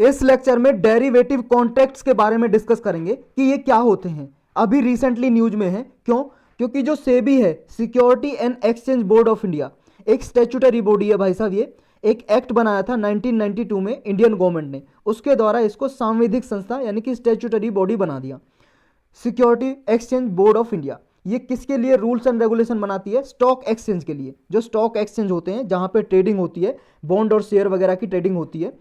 इस लेक्चर में derivative contracts के बारे में डिस्कस करेंगे कि ये क्या होते हैं। अभी रिसेंटली न्यूज में है, क्यों? क्योंकि जो सेबी है, security and exchange board of India, एक स्टैट्यूटरी बॉडी है भाई साहब। ये एक एक्ट बनाया था 1992 में इंडियन गवर्नमेंट ने, उसके द्वारा इसको सांविधिक संस्था यानी कि स्टैट्यूटरी बॉडी बना दिया, security exchange board of India. ये किसके लिए रूल्स एंड रेगुलेशन बनाती है? स्टॉक एक्सचेंज के लिए। जो स्टॉक एक्सचेंज होते हैं जहां पे ट्रेडिंग होती है, बॉन्ड और शेयर वगैरह की ट्रेडिंग होती है,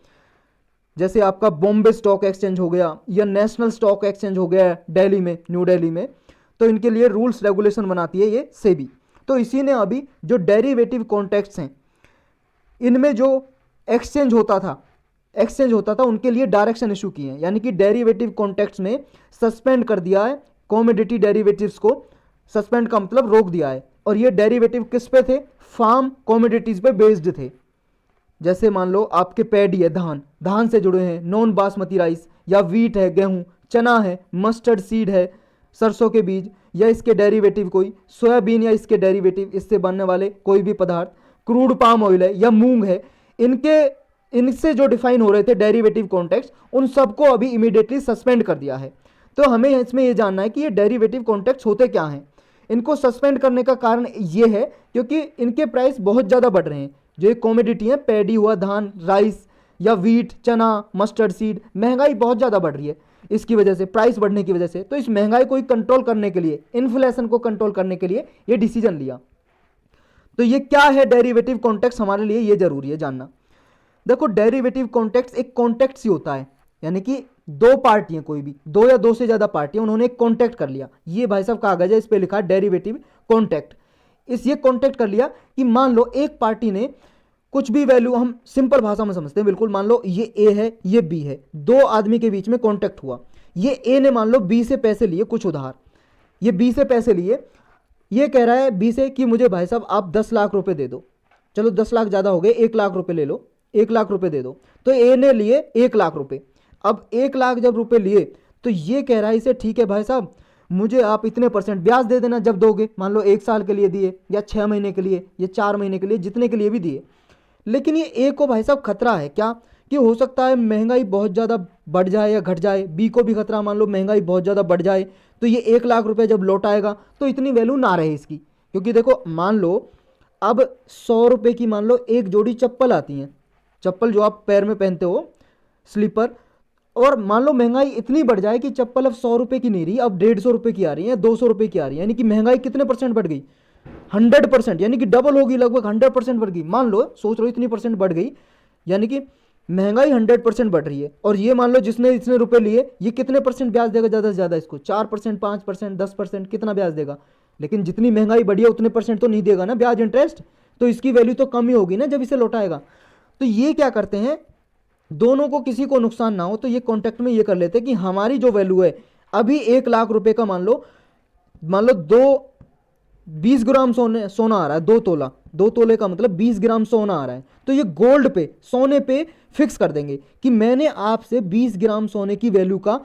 जैसे आपका बॉम्बे स्टॉक एक्सचेंज हो गया या नेशनल स्टॉक एक्सचेंज हो गया दिल्ली में, न्यू दिल्ली में, तो इनके लिए रूल्स रेगुलेशन बनाती है ये सेबी। तो इसी ने अभी जो डेरिवेटिव कॉन्ट्रैक्ट्स हैं, इनमें जो एक्सचेंज होता था उनके लिए डायरेक्शन इशू किए हैं, यानी कि डेरिवेटिव कॉन्ट्रैक्ट्स में सस्पेंड कर दिया है कमोडिटी डेरिवेटिव्स को। सस्पेंड का मतलब रोक दिया है। और ये डेरिवेटिव किस पे थे? फार्म कमोडिटीज पे बेस्ड थे। जैसे मान लो आपके पैडी है, धान से जुड़े हैं, नॉन बासमती राइस, या वीट है, गेहूं, चना है, मस्टर्ड सीड है, सरसों के बीज, या इसके डेरिवेटिव कोई सोयाबीन या इसके डेरिवेटिव, इससे बनने वाले कोई भी पदार्थ, क्रूड पाम ऑयल है या मूंग है, इनसे जो डिफाइन हो रहे थे डेरिवेटिव कॉन्ट्रैक्ट्स, उन सबको अभी इमीडिएटली सस्पेंड कर दिया है। तो हमें इसमें यह जानना है कि ये डेरिवेटिव कॉन्ट्रैक्ट्स होते क्या हैं। इनको सस्पेंड करने का कारण ये है क्योंकि इनके प्राइस बहुत ज़्यादा बढ़ रहे हैं। जो एक कॉमोडिटी है, पैडी हुआ, धान, राइस या वीट, चना, मस्टर्ड सीड, महंगाई बहुत ज़्यादा बढ़ रही है इसकी वजह से, प्राइस बढ़ने की वजह से। तो इस महंगाई को कंट्रोल करने के लिए, इन्फ्लेशन को कंट्रोल करने के लिए ये डिसीजन लिया। तो ये क्या है डेरिवेटिव कॉन्ट्रैक्ट्स, हमारे लिए ये जरूरी है जानना। देखो, डेरिवेटिव कॉन्ट्रैक्ट्स एक कॉन्ट्रैक्ट ही होता है, यानी कि दो पार्टियां, कोई भी दो या दो से ज्यादा पार्टियां, उन्होंने एक कॉन्ट्रैक्ट कर लिया। ये भाई साहब कागज है, इस पे लिखा है डेरिवेटिव कॉन्ट्रैक्ट। ये कॉन्ट्रैक्ट कर लिया कि मान लो एक पार्टी ने कुछ भी वैल्यू, हम सिंपल भाषा में समझते हैं बिल्कुल, मान लो ये ए है, ये बी है, दो आदमी के बीच में कॉन्ट्रैक्ट हुआ। ये ए ने मान लो बी से पैसे लिए कुछ उधार, ये बी से पैसे लिए, ये कह रहा है बी से कि मुझे भाई साहब आप 10 लाख रुपए दे दो। चलो 10 लाख ज़्यादा हो गए, 1 लाख रुपए ले लो, 1 लाख रुपए दे दो। तो ए ने लिए 1 लाख रुपए। अब 1 लाख जब रुपए लिए तो ये कह रहा है इसे, ठीक है भाई साहब, मुझे आप इतने % ब्याज दे देना जब दोगे। मान लो 1 साल के लिए दिए, या 6 महीने के लिए, या 4 महीने के लिए, जितने के लिए भी दिए। लेकिन ये ए को भाई साहब खतरा है क्या, कि हो सकता है महंगाई बहुत ज़्यादा बढ़ जाए या घट जाए। बी को भी खतरा, मान लो महंगाई बहुत ज़्यादा बढ़ जाए तो ये 1 लाख रुपए जब लौटाएगा तो इतनी वैल्यू ना रहे इसकी। क्योंकि देखो, मान लो अब 100 रुपये की मान लो एक जोड़ी चप्पल आती हैं, चप्पल जो आप पैर में पहनते हो, स्लीपर, और मान लो महंगाई इतनी बढ़ जाए कि चप्पल अब 100 रुपये की नहीं रही, अब 150 रुपये की आ रही है, 200 रुपये की आ रही है, यानी कि महंगाई कितने % बढ़ गई? 100%, यानी कि डबल होगी, लगभग 100% बढ़ गई। मान लो, सोच लो इतनी % बढ़ गई, यानी कि महंगाई 100% बढ़ रही है। और ये मान लो जिसने इतने रुपए लिए, ये कितने % ब्याज देगा ज़्यादा से ज़्यादा इसको? 4%, 5%, 10%, कितना ब्याज देगा? लेकिन जितनी महंगाई बढ़ी है उतने % तो नहीं देगा ना ब्याज, इंटरेस्ट। तो इसकी वैल्यू तो कम ही होगी ना जब इसे लौटाएगा। तो ये क्या करते हैं, दोनों को, किसी को नुकसान ना हो, तो ये कॉन्ट्रैक्ट में ये कर लेते हैं कि हमारी जो वैल्यू है अभी 1 लाख रुपए का, मान लो 20 ग्राम सोना आ रहा है, 2 तोले का मतलब 20 ग्राम सोना आ रहा है। तो ये गोल्ड पे, सोने पे फिक्स कर देंगे कि मैंने आपसे 20 ग्राम सोने की वैल्यू का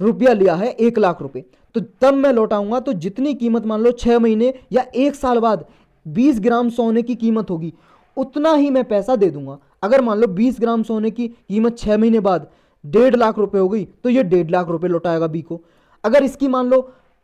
रुपया लिया है 1 लाख रुपए, तो तब मैं लौटाऊंगा तो जितनी कीमत मान लो 6 महीने या 1 साल बाद 20 ग्राम सोने की कीमत होगी, उतना ही मैं पैसा दे दूंगा। अगर मान लो 20 ग्राम सोने की कीमत 6 महीने बाद 1.5 लाख रुपए हो गई, तो ये 1.5 लाख रुपए लौटाएगा बी को। अगर इसकी मान लो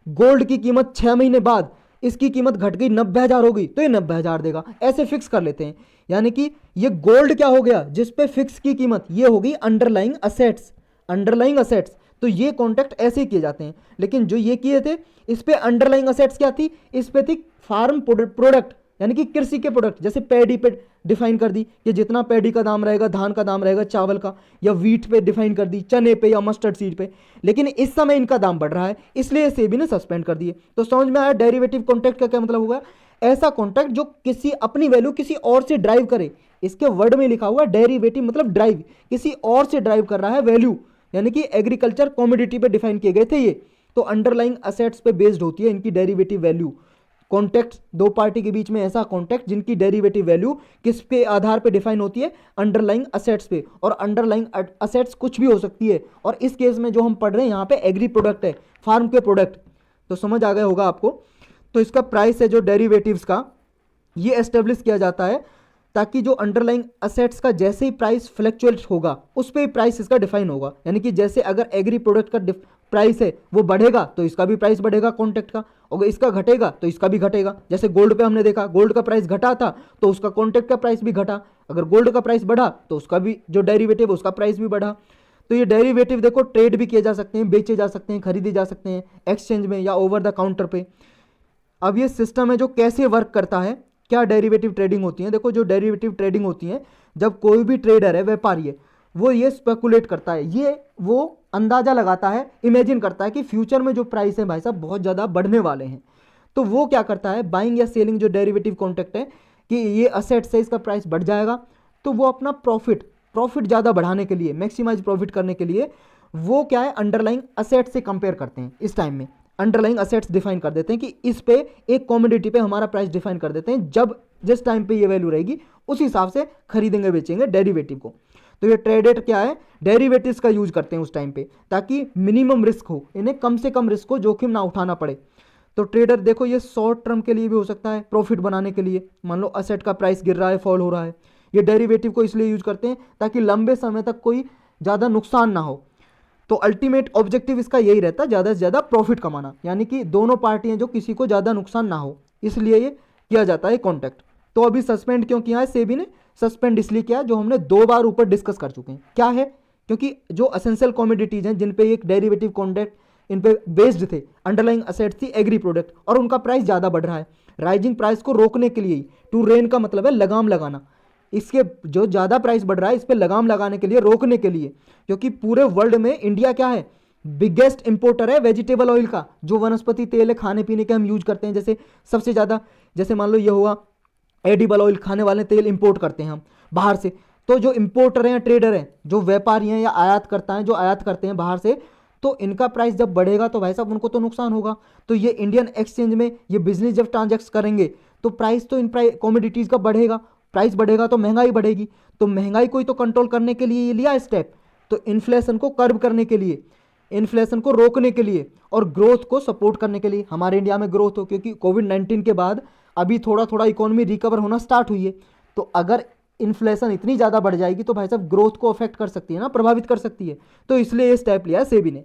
गोल्ड की कीमत 6 महीने बाद इसकी कीमत घट गई, 90,000 हो गई, तो ये 90,000 देगा। ऐसे फिक्स कर लेते हैं। यानी कि ये गोल्ड क्या हो गया, जिसपे फिक्स की कीमत, ये होगी अंडरलाइंग असेट्स। तो ये कॉन्ट्रैक्ट ऐसे ही किए जाते हैं। लेकिन जो ये किए थे, इस पे अंडरलाइंग असेट्स क्या थी, इस पे थी फार्म प्रोडक्ट, यानी कि कृषि के प्रोडक्ट। जैसे पैडी पे डिफाइन कर दी कि जितना पैडी का दाम रहेगा, धान का दाम रहेगा, चावल का, या वीट पे डिफाइन कर दी, चने पे या मस्टर्ड सीड पे। लेकिन इस समय इनका दाम बढ़ रहा है, इसलिए सेबी ने सस्पेंड कर दिए। तो समझ में आया डेरिवेटिव कॉन्ट्रैक्ट का क्या मतलब होगा? ऐसा कॉन्ट्रैक्ट जो किसी अपनी वैल्यू किसी और से ड्राइव करे। इसके वर्ड में लिखा हुआ डेरिवेटिव मतलब ड्राइव, किसी और से ड्राइव कर रहा है वैल्यू, यानी कि एग्रीकल्चर कमोडिटी पे डिफाइन किए गए थे ये। तो अंडरलाइंग असेट्स पे बेस्ड होती है इनकी डेरिवेटिव वैल्यू। कॉन्ट्रैक्ट, दो पार्टी के बीच में ऐसा कॉन्ट्रैक्ट जिनकी डेरिवेटिव वैल्यू किसके आधार पे डिफाइन होती है? अंडरलाइंग असेट्स पे। और अंडरलाइंग असेट्स कुछ भी हो सकती है, और इस केस में जो हम पढ़ रहे हैं यहाँ पे एग्री प्रोडक्ट है, फार्म के प्रोडक्ट। तो समझ आ गया होगा आपको। तो इसका प्राइस है जो डेरिवेटिव्स का, ये एस्टेब्लिश किया जाता है ताकि जो अंडरलाइंग असेट्स का जैसे ही प्राइस फ्लक्चुएट होगा उस पर ही प्राइस इसका डिफाइन होगा। यानी कि जैसे अगर एग्री प्रोडक्ट का प्राइस है वो बढ़ेगा तो इसका भी प्राइस बढ़ेगा कॉन्ट्रैक्ट का, अगर इसका घटेगा तो इसका भी घटेगा। जैसे गोल्ड पे हमने देखा, गोल्ड का प्राइस घटा था तो उसका कॉन्ट्रैक्ट का प्राइस भी घटा, अगर गोल्ड का प्राइस बढ़ा तो उसका भी जो डेरिवेटिव उसका प्राइस भी बढ़ा। तो ये डेरिवेटिव देखो ट्रेड भी किए जा सकते हैं, बेचे जा सकते हैं, खरीदे जा सकते हैं एक्सचेंज में या ओवर द काउंटर पे। अब ये सिस्टम है जो कैसे वर्क करता है, क्या डेरिवेटिव ट्रेडिंग होती है। देखो जो डेरिवेटिव ट्रेडिंग होती है, जब कोई भी ट्रेडर है, व्यापारी है, वो ये स्पेकुलेट करता है, ये वो अंदाजा लगाता है, इमेजिन करता है कि फ्यूचर में जो प्राइस है भाई साहब बहुत ज़्यादा बढ़ने वाले हैं। तो वो क्या करता है, बाइंग या सेलिंग जो डेरिवेटिव कॉन्ट्रैक्ट है कि ये असेट से इसका प्राइस बढ़ जाएगा, तो वो अपना प्रॉफिट ज़्यादा बढ़ाने के लिए, मैक्सिमाइज प्रॉफिट करने के लिए वो क्या है, अंडरलाइंग असेट से कंपेयर करते हैं। इस टाइम में अंडरलाइंग असेट्स डिफाइन कर देते हैं कि इस पे एक कॉमोडिटी पे हमारा प्राइस डिफाइन कर देते हैं, जब जिस टाइम पे ये वैल्यू रहेगी उस हिसाब से खरीदेंगे बेचेंगे डेरिवेटिव को। तो ये ट्रेडर क्या है, डेरिवेटिव्स का यूज करते हैं उस टाइम पे, ताकि मिनिमम रिस्क हो, इन्हें कम से कम रिस्क हो, जोखिम ना उठाना पड़े। तो ट्रेडर देखो ये शॉर्ट टर्म के लिए भी हो सकता है, प्रॉफिट बनाने के लिए, मान लो असेट का प्राइस गिर रहा है, फॉल हो रहा है, ये डेरिवेटिव को इसलिए यूज करते हैं ताकि लंबे समय तक कोई ज़्यादा नुकसान ना हो। तो अल्टीमेट ऑब्जेक्टिव इसका यही रहता है, ज़्यादा से ज़्यादा प्रॉफिट कमाना, यानी कि दोनों पार्टियां जो किसी को ज़्यादा नुकसान ना हो, इसलिए ये किया जाता है कॉन्ट्रैक्ट। तो अभी सस्पेंड क्यों किया है सेबी ने, सस्पेंड इसलिए किया जो हमने 2 बार ऊपर डिस्कस कर चुके हैं। क्या है, क्योंकि जो असेंशियल कॉमोडिटीज हैं जिन पे एक डेरिवेटिव कॉन्ट्रैक्ट इन पे बेस्ड थे, अंडरलाइंग असेट्स थी एग्री प्रोडक्ट, और उनका प्राइस ज़्यादा बढ़ रहा है। राइजिंग प्राइस को रोकने के लिए, टू रेन का मतलब है लगाम लगाना, इसके जो ज़्यादा प्राइस बढ़ रहा है इस पर लगाम लगाने के लिए, रोकने के लिए, क्योंकि पूरे वर्ल्ड में इंडिया क्या है, बिगेस्ट इंपोर्टर है वेजिटेबल ऑयल का, जो वनस्पति तेल है खाने पीने के हम यूज करते हैं, जैसे सबसे ज़्यादा, जैसे मान लो ये हुआ एडिबल ऑयल, खाने वाले तेल इंपोर्ट करते हैं हम बाहर से। तो जो इंपोर्टर हैं, ट्रेडर हैं, जो व्यापारी हैं या आयातकर्ता हैं जो आयात करते हैं बाहर से, तो इनका प्राइस जब बढ़ेगा तो भाई साहब उनको तो नुकसान होगा। तो ये इंडियन एक्सचेंज में ये बिजनेस जब ट्रांजैक्ट करेंगे तो प्राइस तो इन कॉमोडिटीज़ का बढ़ेगा, प्राइस बढ़ेगा तो महंगाई बढ़ेगी, तो महंगाई को ही तो कंट्रोल करने के लिए ये लिया स्टेप। तो इन्फ्लेशन को कर्ब करने के लिए, इन्फ्लेशन को रोकने के लिए और ग्रोथ को सपोर्ट करने के लिए, हमारे इंडिया में ग्रोथ हो, क्योंकि कोविड-19 के बाद अभी थोड़ा थोड़ा इकोनॉमी रिकवर होना स्टार्ट हुई है। तो अगर इन्फ्लेशन इतनी ज़्यादा बढ़ जाएगी तो भाई साहब ग्रोथ को अफेक्ट कर सकती है ना, प्रभावित कर सकती है। तो इसलिए ये स्टेप लिया है सेबी ने।